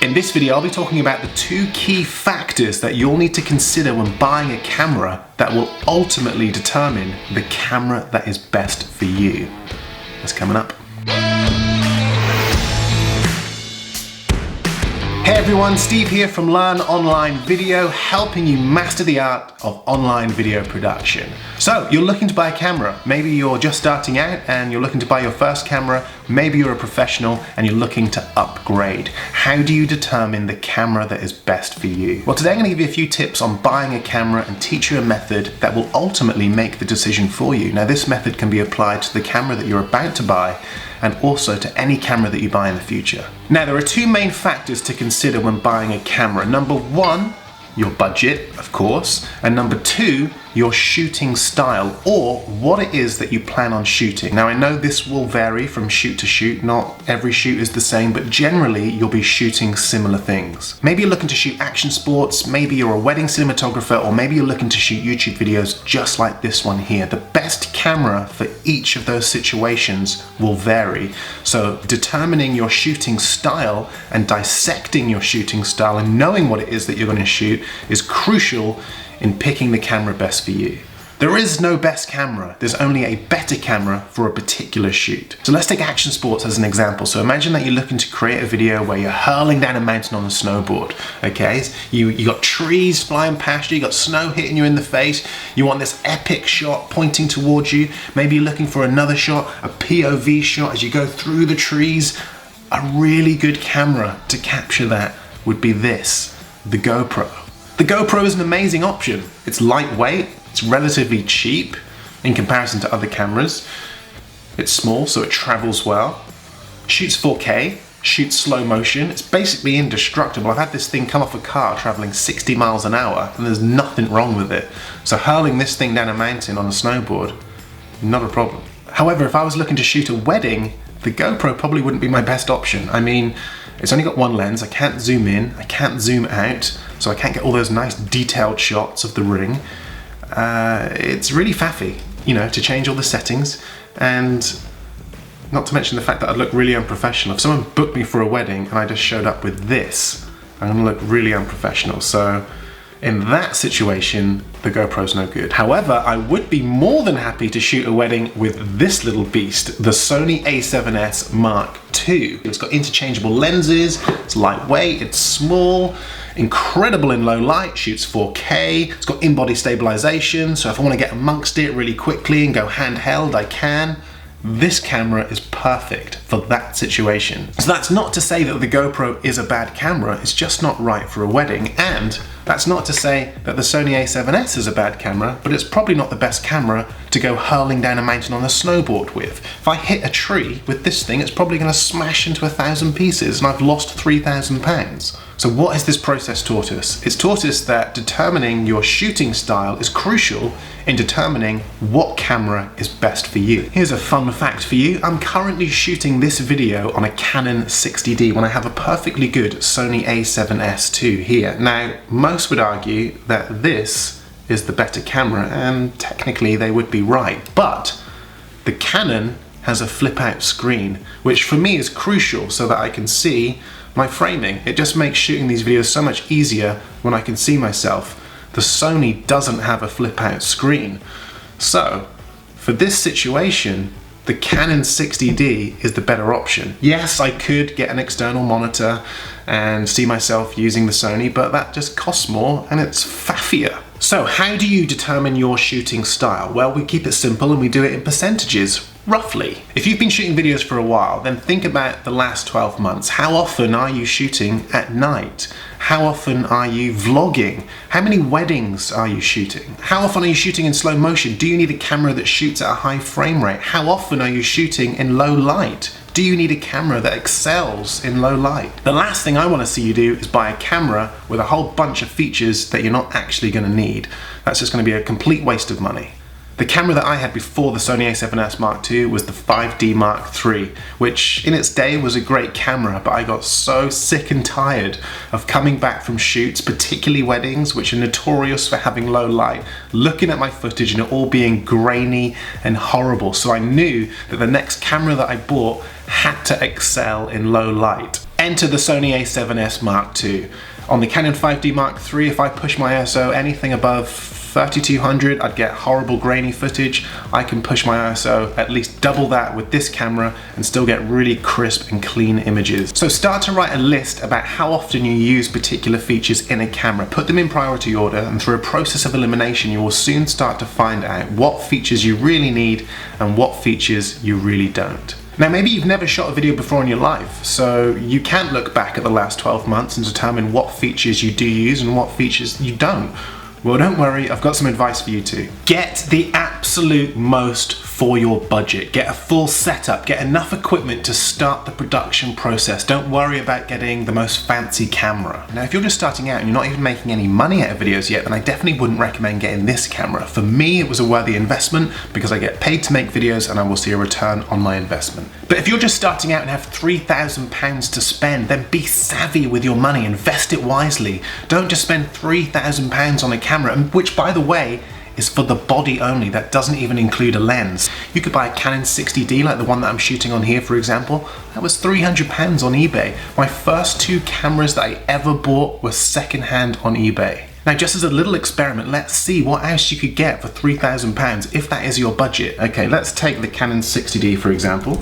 In this video, I'll be talking about the 2 key factors that you'll need to consider when buying a camera that will ultimately determine the camera that is best for you. That's coming up. Hey everyone, Steve here from Learn Online Video, helping you master the art of online video production. So, you're looking to buy a camera. Maybe you're just starting out and you're looking to buy your first camera. Maybe you're a professional and you're looking to upgrade. How do you determine the camera that is best for you? Well, today I'm going to give you a few tips on buying a camera and teach you a method that will ultimately make the decision for you. Now, this method can be applied to the camera that you're about to buy and also to any camera that you buy in the future. Now, there are 2 main factors to consider when buying a camera. Number 1, your budget, of course, and number 2, your shooting style, or what it is that you plan on shooting. Now, I know this will vary from shoot to shoot. Not every shoot is the same, but generally you'll be shooting similar things. Maybe you're looking to shoot action sports, maybe you're a wedding cinematographer, or maybe you're looking to shoot YouTube videos just like this one here. The best camera for each of those situations will vary. So determining your shooting style and dissecting your shooting style and knowing what it is that you're going to shoot is crucial in picking the camera best for you. There is no best camera, there's only a better camera for a particular shoot. So let's take action sports as an example. So imagine that you're looking to create a video where you're hurling down a mountain on a snowboard, okay? You got trees flying past you, you got snow hitting you in the face, you want this epic shot pointing towards you, maybe you're looking for another shot, a POV shot as you go through the trees. A really good camera to capture that would be this, the GoPro. The GoPro is an amazing option. It's lightweight, it's relatively cheap in comparison to other cameras. It's small, so it travels well. Shoots 4K, shoots slow motion. It's basically indestructible. I've had this thing come off a car traveling 60 miles an hour and there's nothing wrong with it. So hurling this thing down a mountain on a snowboard, not a problem. However, if I was looking to shoot a wedding, the GoPro probably wouldn't be my best option. I mean, it's only got 1 lens, I can't zoom in, I can't zoom out, so I can't get all those nice detailed shots of the ring. It's really faffy, you know, to change all the settings, and not to mention the fact that I'd look really unprofessional. If someone booked me for a wedding and I just showed up with this, I'm gonna look really unprofessional. So in that situation, the GoPro's no good. However, I would be more than happy to shoot a wedding with this little beast, the Sony a7S Mark II. It's got interchangeable lenses, it's lightweight, it's small, incredible in low light, shoots 4K, it's got in-body stabilization, so if I want to get amongst it really quickly and go handheld, I can. This camera is perfect for that situation. So that's not to say that the GoPro is a bad camera, it's just not right for a wedding, and that's not to say that the Sony a7S is a bad camera, but it's probably not the best camera to go hurling down a mountain on a snowboard with. If I hit a tree with this thing, it's probably going to smash into 1,000 pieces and I've lost £3,000. So what has this process taught us? It's taught us that determining your shooting style is crucial in determining what camera is best for you. Here's a fun fact for you. I'm currently shooting this video on a Canon 60D when I have a perfectly good Sony a7S II here. Now, most would argue that this is the better camera, and technically they would be right. But the Canon has a flip out screen, which for me is crucial so that I can see my framing. It just makes shooting these videos so much easier when I can see myself. The Sony doesn't have a flip out screen. So for this situation, the Canon 60D is the better option. Yes, I could get an external monitor and see myself using the Sony, but that just costs more and it's faffier. So how do you determine your shooting style? Well, we keep it simple and we do it in percentages, roughly. If you've been shooting videos for a while, then think about the last 12 months. How often are you shooting at night? How often are you vlogging? How many weddings are you shooting? How often are you shooting in slow motion? Do you need a camera that shoots at a high frame rate? How often are you shooting in low light? Do you need a camera that excels in low light? The last thing I want to see you do is buy a camera with a whole bunch of features that you're not actually going to need. That's just going to be a complete waste of money. The camera that I had before the Sony a7S Mark II was the 5D Mark III, which in its day was a great camera, but I got so sick and tired of coming back from shoots, particularly weddings, which are notorious for having low light, looking at my footage and it all being grainy and horrible. So I knew that the next camera that I bought had to excel in low light. Enter the Sony a7S Mark II. On the Canon 5D Mark III, if I push my ISO anything above 3200, I'd get horrible grainy footage. I can push my ISO at least double that with this camera and still get really crisp and clean images. So start to write a list about how often you use particular features in a camera. Put them in priority order, and through a process of elimination, you will soon start to find out what features you really need and what features you really don't. Now, maybe you've never shot a video before in your life, so you can't look back at the last 12 months and determine what features you do use and what features you don't. Well, don't worry, I've got some advice for you too. Get the absolute most for your budget. Get a full setup, get enough equipment to start the production process. Don't worry about getting the most fancy camera. Now, if you're just starting out and you're not even making any money out of videos yet, then I definitely wouldn't recommend getting this camera. For me, it was a worthy investment because I get paid to make videos and I will see a return on my investment. But if you're just starting out and have £3,000 to spend, then be savvy with your money, invest it wisely. Don't just spend £3,000 on a camera, which, by the way, is for the body only. That doesn't even include a lens. You could buy a Canon 60D like the one that I'm shooting on here, for example. That was £300 on eBay. My first two cameras that I ever bought were secondhand on eBay. Now, just as a little experiment, let's see what else you could get for £3,000 if that is your budget. Okay, let's take the Canon 60D for example.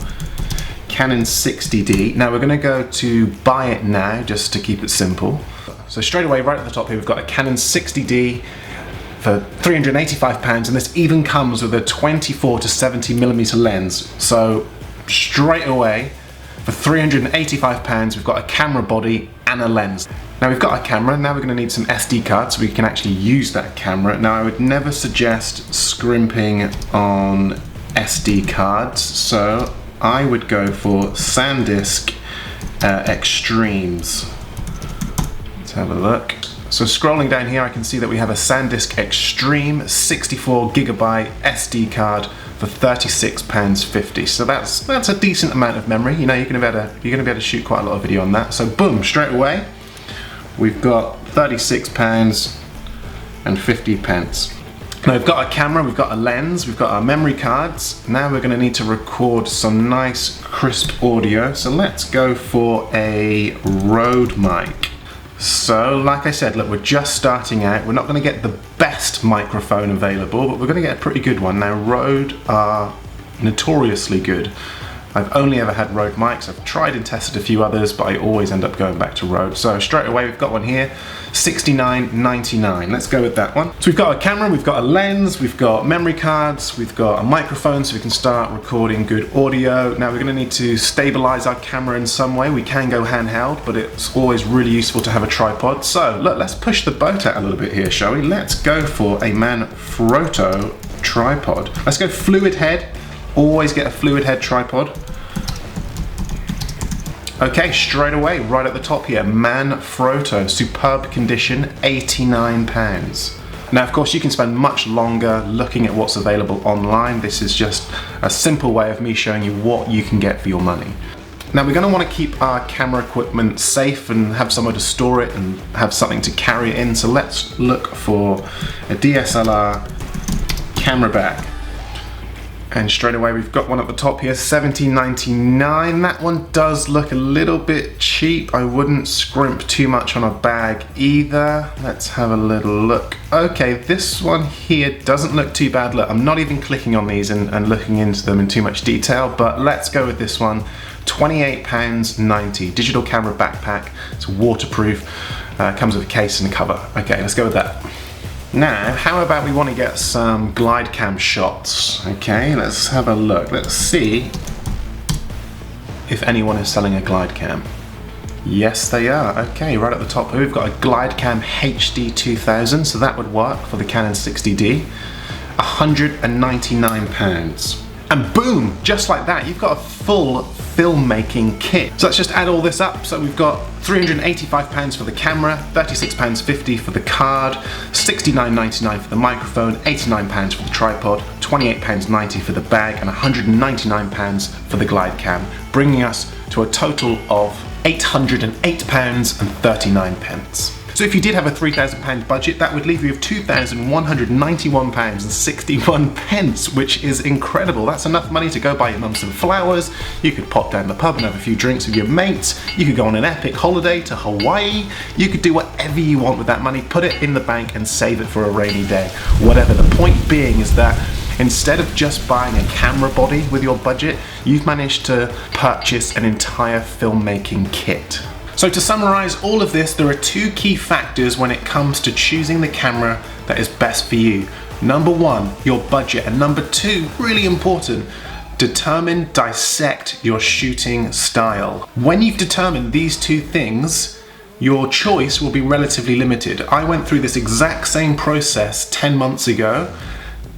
Canon 60D. Now we're going to go to buy it now just to keep it simple. So straight away, right at the top here, we've got a Canon 60D for £385, and this even comes with a 24 to 70mm lens. So straight away, for £385, we've got a camera body and a lens. Now we've got a camera, now we're going to need some SD cards so we can actually use that camera. Now I would never suggest scrimping on SD cards, so I would go for SanDisk Extremes. Let's have a look. So scrolling down here, I can see that we have a SanDisk Extreme 64GB SD card for £36.50. So that's a decent amount of memory. You know, you're gonna be able to shoot quite a lot of video on that. So boom, straight away, we've got £36.50. Now we've got a camera, we've got a lens, we've got our memory cards. Now we're gonna need to record some nice crisp audio. So let's go for a Rode mic. So, like I said, look, we're just starting out. We're not going to get the best microphone available, but we're going to get a pretty good one. Now, Rode are notoriously good. I've only ever had Rode mics. I've tried and tested a few others, but I always end up going back to Rode. So straight away, we've got one here, $69.99. Let's go with that one. So we've got a camera, we've got a lens, we've got memory cards, we've got a microphone so we can start recording good audio. Now we're going to need to stabilize our camera in some way. We can go handheld, but it's always really useful to have a tripod. So look, let's push the boat out a little bit here, shall we? Let's go for a Manfrotto tripod. Let's go fluid head. Always get a fluid head tripod. Okay, straight away, right at the top here, Manfrotto, superb condition, £89. Now, of course, you can spend much longer looking at what's available online. This is just a simple way of me showing you what you can get for your money. Now, we're going to want to keep our camera equipment safe and have somewhere to store it and have something to carry it in. So let's look for a DSLR camera bag. And straight away we've got one at the top here, $17.99. That one does look a little bit cheap. I wouldn't scrimp too much on a bag either. Let's have a little look. Okay, this one here doesn't look too bad. Look, I'm not even clicking on these and looking into them in too much detail, but let's go with this one. £28.90. Digital camera backpack. It's waterproof. Comes with a case and a cover. Okay, let's go with that. Now, how about we want to get some glide cam shots? Okay, let's have a look. Let's see if anyone is selling a glide cam. Yes, they are. Okay, right at the top here, we've got a glide cam HD 2000, so that would work for the Canon 60D. £199. And boom, just like that, you've got a full filmmaking kit. So let's just add all this up. So we've got £385 for the camera, £36.50 for the card, $69.99 for the microphone, £89 for the tripod, £28.90 for the bag, and £199 for the glide cam, bringing us to a total of £808.39. So if you did have a £3,000 budget, that would leave you with £2,191.61, which is incredible. That's enough money to go buy your mum some flowers, you could pop down the pub and have a few drinks with your mates, you could go on an epic holiday to Hawaii, you could do whatever you want with that money, put it in the bank and save it for a rainy day. Whatever. The point being is that instead of just buying a camera body with your budget, you've managed to purchase an entire filmmaking kit. So to summarize all of this, there are two key factors when it comes to choosing the camera that is best for you. Number one, your budget, and number two, really important, dissect your shooting style. When you've determined these two things, your choice will be relatively limited. I went through this exact same process 10 months ago,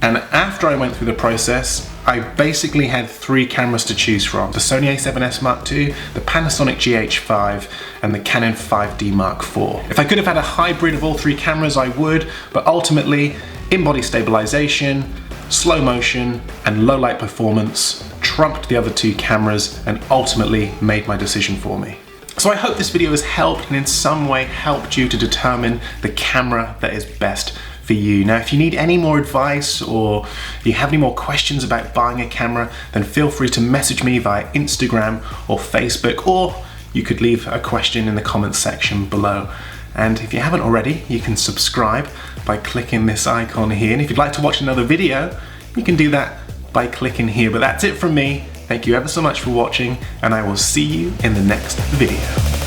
and after I went through the process, I basically had three cameras to choose from: the Sony a7S Mark II, the Panasonic GH5, and the Canon 5D Mark IV. If I could have had a hybrid of all three cameras, I would, but ultimately, in-body stabilization, slow motion, and low light performance trumped the other two cameras and ultimately made my decision for me. So I hope this video has helped and in some way helped you to determine the camera that is best for you. Now, if you need any more advice or you have any more questions about buying a camera, then feel free to message me via Instagram or Facebook, or you could leave a question in the comments section below. And if you haven't already, you can subscribe by clicking this icon here. And if you'd like to watch another video, you can do that by clicking here. But that's it from me. Thank you ever so much for watching, and I will see you in the next video.